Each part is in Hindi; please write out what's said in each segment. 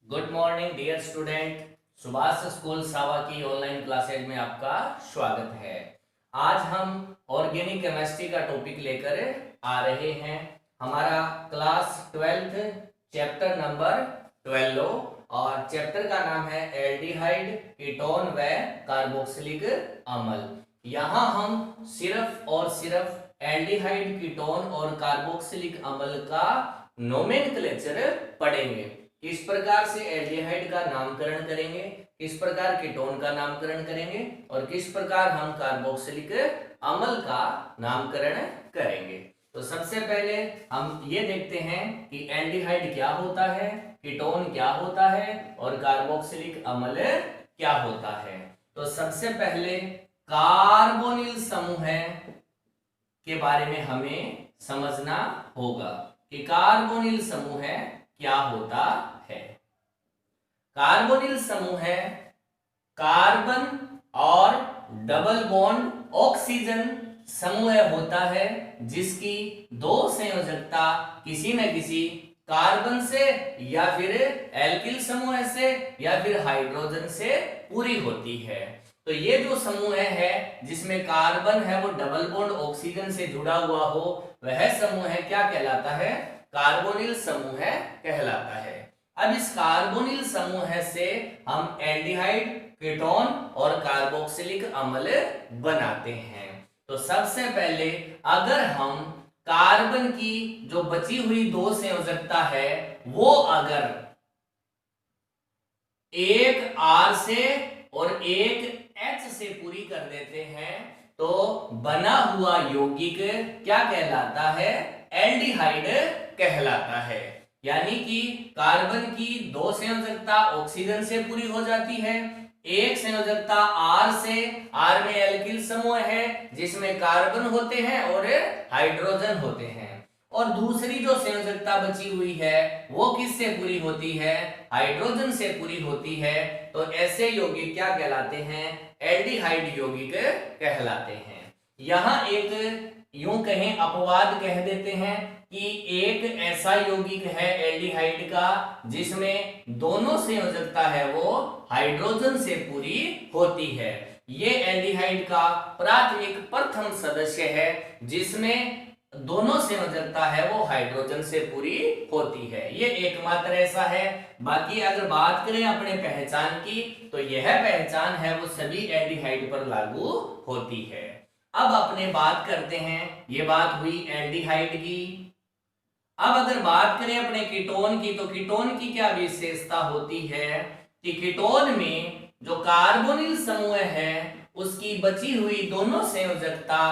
Good morning dear student. Subhash school सावा की ऑनलाइन क्लासेज में आपका स्वागत है। आज हम ऑर्गेनिक केमिस्ट्री का टॉपिक लेकर आ रहे हैं। हमारा क्लास 12th चैप्टर नंबर 12 और चैप्टर का नाम है एल्डिहाइड, कीटोन व कार्बोक्सिलिक अम्ल। यहाँ हम सिर्फ और सिर्फ एल्डिहाइड, कीटोन और कार्बोक्सिलिक अम्ल का नोमेनक्लेचर पढ़ेंगे। किस प्रकार से एल्डिहाइड का नामकरण करेंगे, किस प्रकार कीटोन का नामकरण करेंगे और किस प्रकार हम कार्बोक्सिलिक अम्ल का नामकरण करेंगे। तो सबसे पहले हम ये देखते हैं कि एल्डिहाइड क्या होता है, कीटोन क्या होता है और कार्बोक्सिलिक अम्ल क्या होता है। तो सबसे पहले कार्बोनिल समूह के बारे में हमें समझना होगा कि कार्बोनिल समूह क्या होता है। कार्बोनिल समूह है कार्बन और डबल बॉन्ड ऑक्सीजन समूह होता है जिसकी दो संयोजकता किसी न किसी कार्बन से या फिर एल्किल समूह से या फिर हाइड्रोजन से पूरी होती है। तो ये जो समूह है जिसमें कार्बन है वो डबल बॉन्ड ऑक्सीजन से जुड़ा हुआ हो, वह समूह क्या कहलाता है? कार्बोनिल समूह कहलाता है। अब इस कार्बोनिल समूह से हम एल्डिहाइड, कीटोन और कार्बोक्सिलिक अम्ल बनाते हैं। तो सबसे पहले अगर हम कार्बन की जो बची हुई दो संयोजकता है वो अगर एक R से और एक H से पूरी कर देते हैं तो बना हुआ यौगिक क्या कहलाता है? एल्डिहाइड कहलाता है। यानी कि कार्बन की दो संयोजकता ऑक्सीजन से पूरी हो जाती है, एक संयोजकता R से, R में एल्किल समूह है जिसमें कार्बन होते हैं और हाइड्रोजन होते हैं, और दूसरी जो संयोजकता बची हुई है वो किससे पूरी होती है? हाइड्रोजन से पूरी होती है। तो ऐसे यौगिक क्या कहलाते हैं? एल्डिहाइड यौगिक कहलाते हैं। यहां एक यूं कहें अपवाद कह देते हैं कि एक ऐसा यौगिक है एल्डिहाइड का जिसमें दोनों संयोजकता है वो हाइड्रोजन से पूरी होती है। ये एल्डिहाइड का प्राथमिक प्रथम सदस्य है जिसमें दोनों संयोजकता है वो हाइड्रोजन से पूरी होती है। ये एकमात्र ऐसा है। बाकी अगर बात करें अपने पहचान की तो यह पहचान है वो सभी एल्डिहाइड पर लागू होती है। अब अपने बात करते हैं, ये बात हुई एल्डिहाइड की। अब अगर बात करें अपने कीटोन की तो कीटोन की क्या विशेषता होती है कि कीटोन में जो कार्बोनिल समूह है उसकी बची हुई दोनों संयोजकता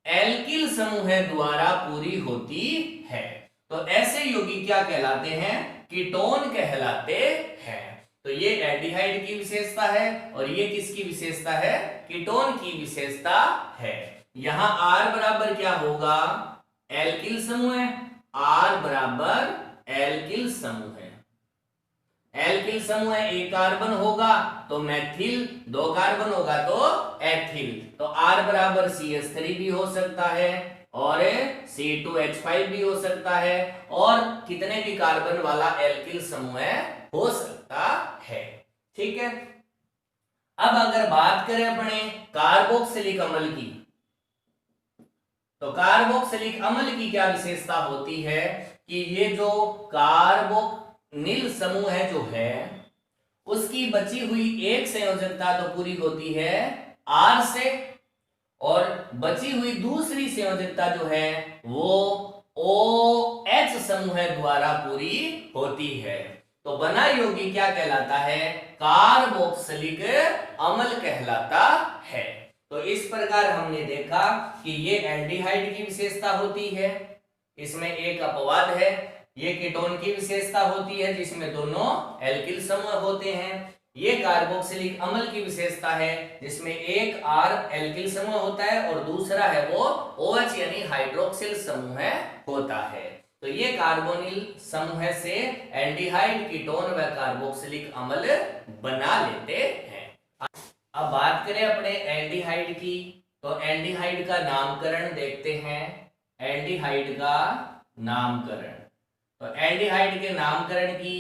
एल्किल समूह द्वारा पूरी होती है। तो ऐसे यौगिक क्या कहलाते हैं? कीटोन कहलाते हैं। तो ये एल्डिहाइड की विशेषता है और ये किसकी विशेषता है? कीटोन की विशेषता है। यहां R बराबर क्या होगा? एल्किल समूह है। R बराबर एल्किल समूह है। एल्किल समूह है, एक कार्बन होगा तो मैथिल, दो कार्बन होगा तो एथिल। तो R बराबर CH3 भी हो सकता है और C2H5 भी हो सकता है और कितने भी कार्बन वाला एल्किल समूह हो सकता है। ठीक है। अब अगर बात करें अपने कार्बोक्सिलिक अम्ल की तो कार्बोक्सिलिक अम्ल की क्या विशेषता होती है कि ये जो कार्बोनिल समूह है जो है उसकी बची हुई एक संयोजकता तो पूरी होती है R से और बची हुई दूसरी संयोजकता जो है वो OH समूह द्वारा पूरी होती है। तो बना यौगिक क्या कहलाता है? कार्बोक्सिलिक अम्ल कहलाता है। तो इस प्रकार हमने देखा कि ये एल्डिहाइड की विशेषता होती है, इसमें एक अपवाद है। ये कीटोन की विशेषता होती है जिसमें दोनों एल्किल समूह होते हैं। ये कार्बोक्सिलिक अम्ल की विशेषता है जिसमें एक R एल्किल समूह होता है और दूसरा है वो OH यानी हाइड्रोक्सिल समूह होता है। तो ये कार्बोनिल समूह से एल्डिहाइड, कीटोन व कार्बोक्सिलिक अम्ल बना लेते हैं। अब बात करें अपने एल्डिहाइड की तो एल्डिहाइड का नामकरण देखते हैं। एल्डिहाइड का नामकरण, तो एल्डिहाइड के नामकरण की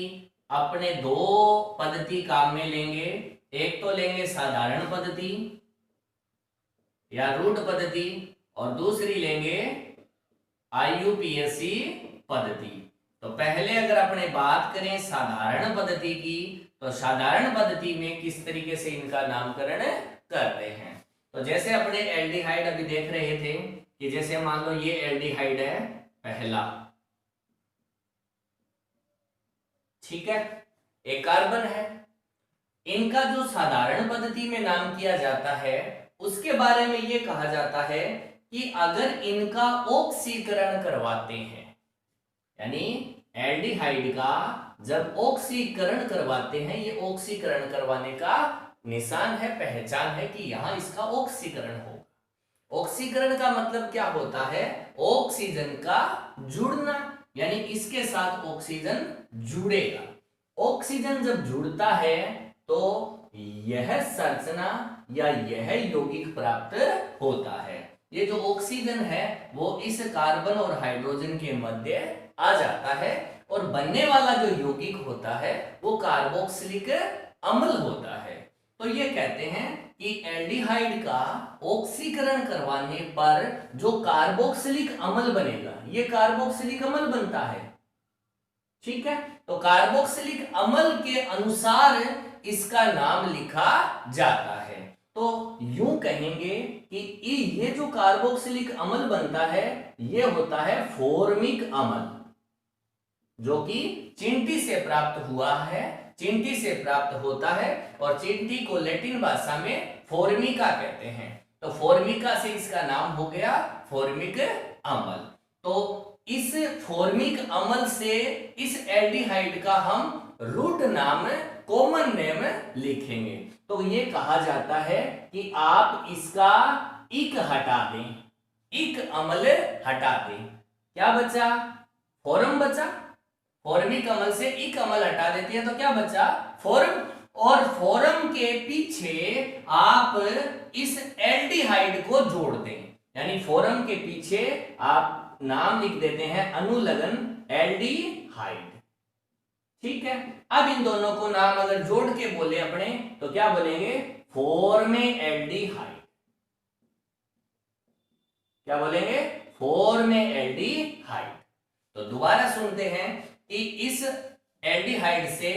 अपने दो पद्धति काम में लेंगे। एक तो लेंगे साधारण पद्धति या रूट पद्धति और दूसरी लेंगे IUPAC पद्धति। तो पहले अगर अपने बात करें साधारण पद्धति की, तो साधारण पद्धति में किस तरीके से इनका नामकरण करते हैं। तो जैसे अपने एल्डिहाइड अभी देख रहे थे कि जैसे मान लो ये एल्डिहाइड है पहला, ठीक है, एक कार्बन है। इनका जो साधारण पद्धति में नाम किया जाता है उसके बारे में ये कहा जाता है कि अगर इनका ऑक्सीकरण करवाते हैं, यानी एल्डिहाइड का जब ऑक्सीकरण करवाते हैं, ये ऑक्सीकरण करवाने का निशान है, पहचान है कि यहां इसका ऑक्सीकरण होगा। ऑक्सीकरण का मतलब क्या होता है? ऑक्सीजन का जुड़ना, यानी इसके साथ ऑक्सीजन जुड़ेगा। ऑक्सीजन जब जुड़ता है तो यह संरचना या यह यौगिक प्राप्त होता है। ये जो ऑक्सीजन है वो इस कार्बन और हाइड्रोजन के मध्य आ जाता है और बनने वाला जो यौगिक होता है वो कार्बोक्सिलिक अम्ल होता है। तो ये कहते हैं कि एल्डिहाइड का ऑक्सीकरण करवाने पर जो कार्बोक्सिलिक अम्ल बनेगा, ये कार्बोक्सिलिक अम्ल बनता है, ठीक है। तो कार्बोक्सिलिक अम्ल के अनुसार इसका नाम लिखा जाता है। तो यूं कहेंगे कि ये जो कार्बोक्सिलिक अम्ल बनता है ये होता है फॉर्मिक अम्ल, जो कि चींटी से प्राप्त हुआ है, चींटी से प्राप्त होता है और चींटी को लैटिन भाषा में फॉर्मिका कहते हैं। तो फॉर्मिका से इसका नाम हो गया फॉर्मिक अम्ल। तो इस फॉर्मिक अम्ल से इस एल्डिहाइड का हम रूट नाम, कॉमन नेम लिखेंगे। तो ये कहा जाता है कि आप इसका इक हटा दें, इक अम्ल हटा दें, क्या बचा? फॉर्म बचा। फॉर्मिक अम्ल से इक अम्ल हटा देते हैं तो क्या बचा? फॉर्म। और फॉर्म के पीछे आप इस एल्डिहाइड को जोड़ दें, यानी फॉर्म के पीछे आप नाम लिख देते हैं अनुलग्न एल्डिहाइड, ठीक है। अब इन दोनों को नाम अगर जोड़ के बोले अपने तो क्या बोलेंगे? फॉर्मेल्डिहाइड। क्या बोलेंगे? फॉर्मेल्डिहाइड। तो दोबारा सुनते हैं कि इस एल्डिहाइड से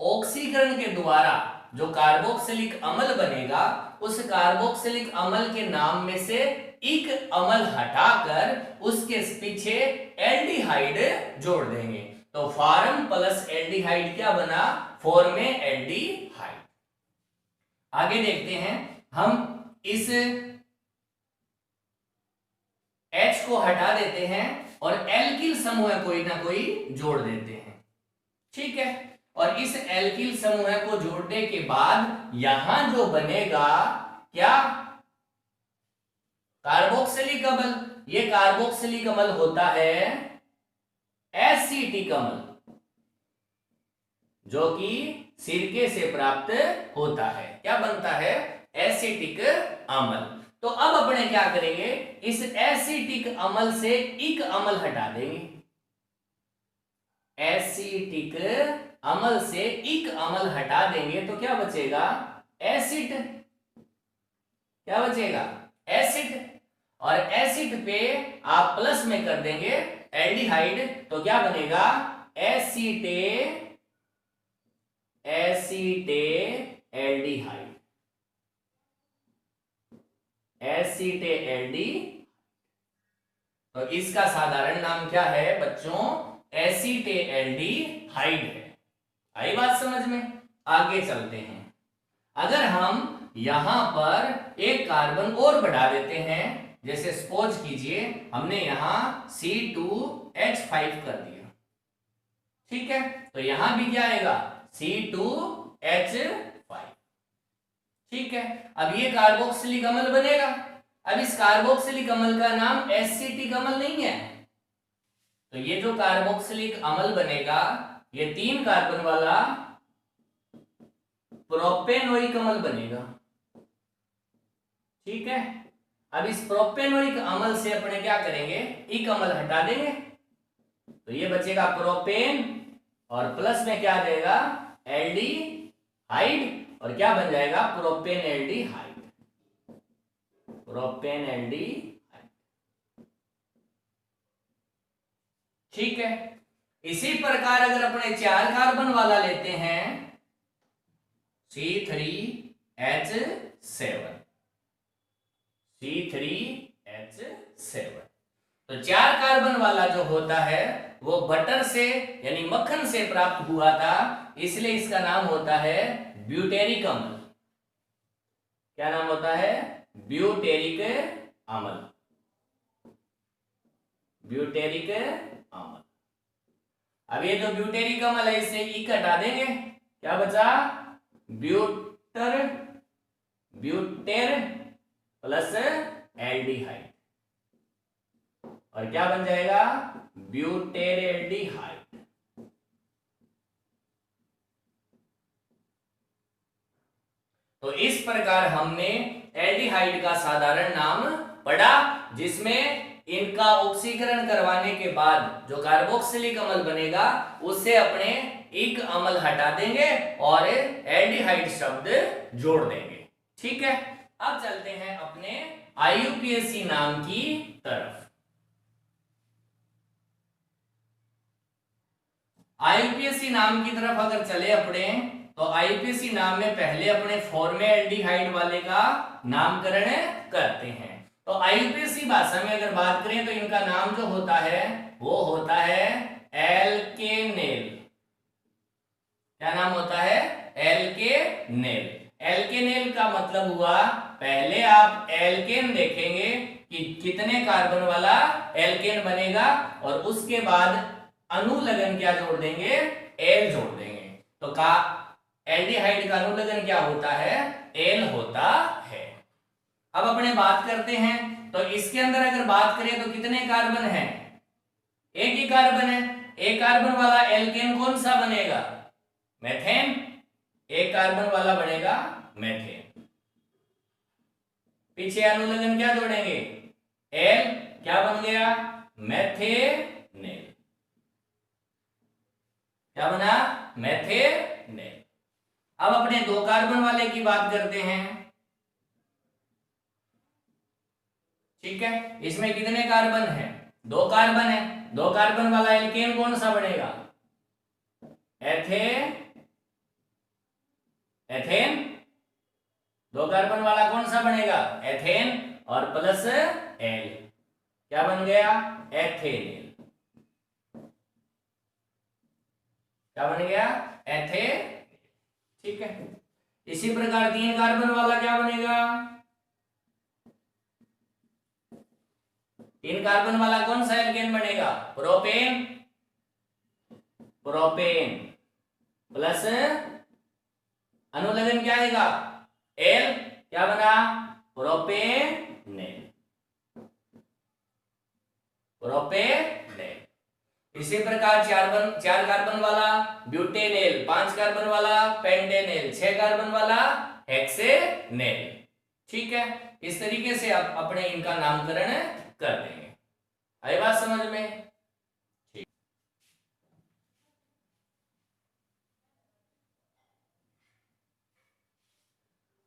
ऑक्सीकरण के द्वारा जो कार्बोक्सिलिक अम्ल बनेगा, उस कार्बोक्सिलिक अम्ल के नाम में से इक अम्ल हटाकर उसके पीछे एल्डिहाइड जोड़ देंगे। तो फार्म प्लस एल्डिहाइड क्या बना? फॉर्मेल्डिहाइड। आगे देखते हैं, हम इस H को हटा देते हैं और एल्किल समूह कोई ना कोई जोड़ देते हैं, ठीक है। और इस एल्किल समूह को जोड़ने के बाद यहां जो बनेगा क्या? कार्बोक्सिलिक अम्ल। ये कार्बोक्सिलिक अम्ल होता है एसिटिक अम्ल, जो कि सिरके से प्राप्त होता है। क्या बनता है? एसिटिक अम्ल। तो अब अपने क्या करेंगे? इस एसिटिक अम्ल से इक अम्ल हटा देंगे। एसिटिक अम्ल से इक अम्ल हटा देंगे तो क्या बचेगा? एसिड। क्या बचेगा? एसिड। और एसिड पे आप प्लस में कर देंगे एल्डिहाइड, तो क्या बनेगा? एसीटे एल्डिहाइड। एसिटेल्डी। तो इसका साधारण नाम क्या है बच्चों? एसिटेल्डिहाइड है। आई बात समझ में? आगे चलते हैं। अगर हम यहां पर एक कार्बन और बढ़ा देते हैं, जैसे सपोज कीजिए हमने यहां C2H5 कर दिया, ठीक है। तो यहां भी क्या आएगा? C2H5, ठीक है। अब ये कार्बोक्सिलिक अम्ल बनेगा। अब इस कार्बोक्सिलिक अम्ल का नाम एसिटिक अम्ल नहीं है, तो ये जो कार्बोक्सिलिक अम्ल बनेगा ये 3 कार्बन वाला प्रोपेनोइक अम्ल बनेगा, ठीक है। अब इस प्रोपेनोइक अम्ल से अपने क्या करेंगे? इक अम्ल हटा देंगे, तो ये बचेगा प्रोपेन और प्लस में क्या आ जाएगा, एल्डिहाइड, और क्या बन जाएगा, प्रोपेनएल्डिहाइड, प्रोपेनएल्डिहाइड। ठीक है। इसी प्रकार अगर अपने 4 कार्बन वाला लेते हैं C3H7, C3H7, तो 4 कार्बन वाला जो होता है वो बटर से यानी मक्खन से प्राप्त हुआ था, इसलिए इसका नाम होता है ब्यूटेरिक अम्ल। क्या नाम होता है, ब्यूटेरिक अम्ल, ब्यूटेरिक अम्ल। अब ये जो ब्यूटेरिक अम्ल है इससे ई हटा देंगे, क्या बचा, ब्यूटर, ब्यूटेर प्लस एल्डिहाइड, और क्या बन जाएगा, ब्यूटेरेल्डिहाइड। तो इस प्रकार हमने एल्डिहाइड का साधारण नाम पढ़ा, जिसमें इनका ऑक्सीकरण करवाने के बाद जो कार्बोक्सिलिक अम्ल बनेगा उससे अपने इक अम्ल हटा देंगे और एल्डिहाइड शब्द जोड़ देंगे। ठीक है। अब चलते हैं अपने आईयूपीएसी नाम की तरफ। आईयूपीएसी नाम की तरफ अगर चले अपने, तो आईयूपीएसी नाम में पहले अपने फॉर्मेल्डिहाइड वाले का नामकरण करते हैं। तो आईयूपीएसी भाषा में अगर बात करें तो इनका नाम जो होता है वो होता है एल्केनेल। क्या नाम होता है, एल्केनेल। एल्केनेल का मतलब हुआ, पहले आप एल्केन देखेंगे कि कितने कार्बन वाला एल्केन बनेगा, और उसके बाद अनुलग्न क्या जोड़ देंगे, एल जोड़ देंगे। तो का एल्डिहाइड का अनुलग्न क्या होता है, एल होता है। अब अपने बात करते हैं, तो इसके अंदर अगर बात करें तो कितने कार्बन हैं, एक ही कार्बन है। एक कार्बन वाला एल्केन कौन सा बनेगा, मेथेन। एक कार्बन वाला बनेगा मेथेन। पीछे अनुलग्न क्या जोड़ेंगे, एल, क्या बन गया, मेथेनेल। क्या बना, मेथेनेल। अब अपने 2 कार्बन वाले की बात करते हैं। ठीक है। इसमें कितने कार्बन हैं, 2 कार्बन है। 2 कार्बन वाला एल्केन कौन सा बनेगा, एथेन। 2 कार्बन वाला कौन सा बनेगा, एथेन, और प्लस एल, क्या बन गया, एथेनेल। क्या बन गया, एथेनेल। ठीक है। इसी प्रकार 3 कार्बन वाला क्या बनेगा, 3 कार्बन वाला कौन सा एल्केन बनेगा, प्रोपेन, प्रोपेन प्लस अनुलग्न क्या आएगा, एल, क्या बना, प्रोपेनेल, प्रोपेनेल। इसी प्रकार 4 कार्बन वाला ब्यूटेनेल, 5 कार्बन वाला पेंटेनेल, 6 कार्बन वाला हेक्सेनेल। ठीक है। इस तरीके से आप अपने इनका नामकरण कर देंगे। आई बात समझ में, ठीक।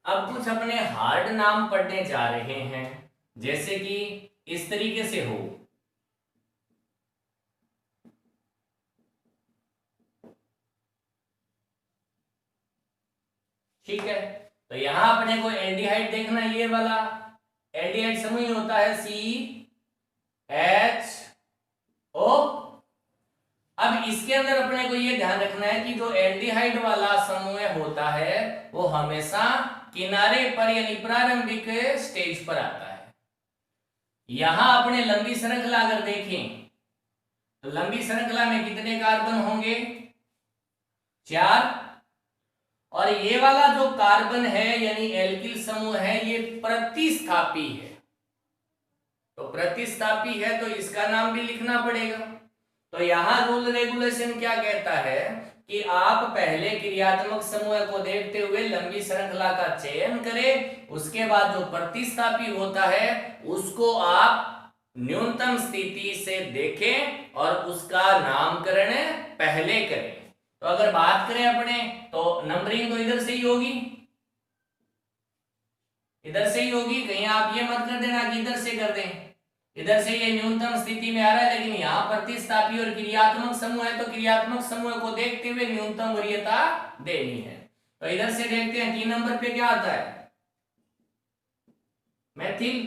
अब कुछ अपने हार्ड नाम पढ़ने जा रहे हैं, जैसे कि इस तरीके से हो, ठीक है। तो यहां अपने को एल्डिहाइड देखना, ये वाला एल्डिहाइड समूह होता है CHO। अब इसके अंदर अपने को ये ध्यान रखना है कि जो एल्डिहाइड वाला समूह होता है वो हमेशा किनारे पर यानी प्रारंभिक स्टेज पर आता है। यहां अपने लंबी श्रृंखला अगर देखें तो लंबी श्रृंखला में कितने कार्बन होंगे, 4। और ये वाला जो कार्बन है यानी एल्किल समूह है ये प्रतिस्थापी है। तो प्रतिस्थापी है तो इसका नाम भी लिखना पड़ेगा। तो यहां रूल रेगुलेशन क्या कहता है कि आप पहले क्रियात्मक समूह को देखते हुए लंबी श्रृंखला का चयन करें, उसके बाद जो प्रतिस्थापी होता है उसको आप न्यूनतम स्थिति से देखें और उसका नामकरण पहले करें। तो अगर बात करें अपने तो नंबरिंग तो इधर से ही होगी, इधर से ही होगी। कहीं आप ये मत कर देना कि इधर से कर दें, इधर से ये न्यूनतम स्थिति में आ रहा है, लेकिन यहाँ प्रतिस्थापी और क्रियात्मक समूह है तो क्रियात्मक समूह को देखते हुए न्यूनतम वरीयता देनी है। तो इधर से देखते हैं 3 नंबर पे क्या आता है, मैथिल।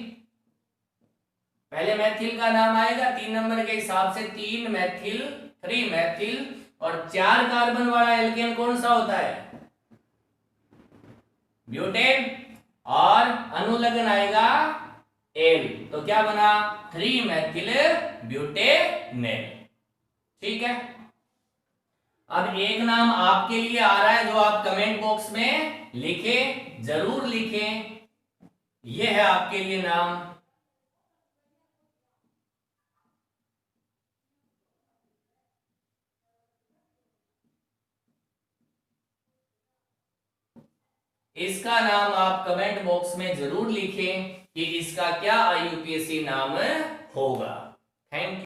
पहले मैथिल का नाम आएगा 3 नंबर के हिसाब से, 3 मैथिल, 3 मैथिल, और 4 कार्बन वाला एल्केन कौन सा होता है, ब्यूटेन, और अनुलग्न आएगा एल, तो क्या बना 3 मैथिल ब्यूटेनेल। ठीक है, अब एक नाम आपके लिए आ रहा है जो आप कमेंट बॉक्स में लिखें, जरूर लिखें, यह है आपके लिए नाम, इसका नाम आप कमेंट बॉक्स में जरूर लिखें कि इसका क्या IUPAC नाम होगा। Thank you.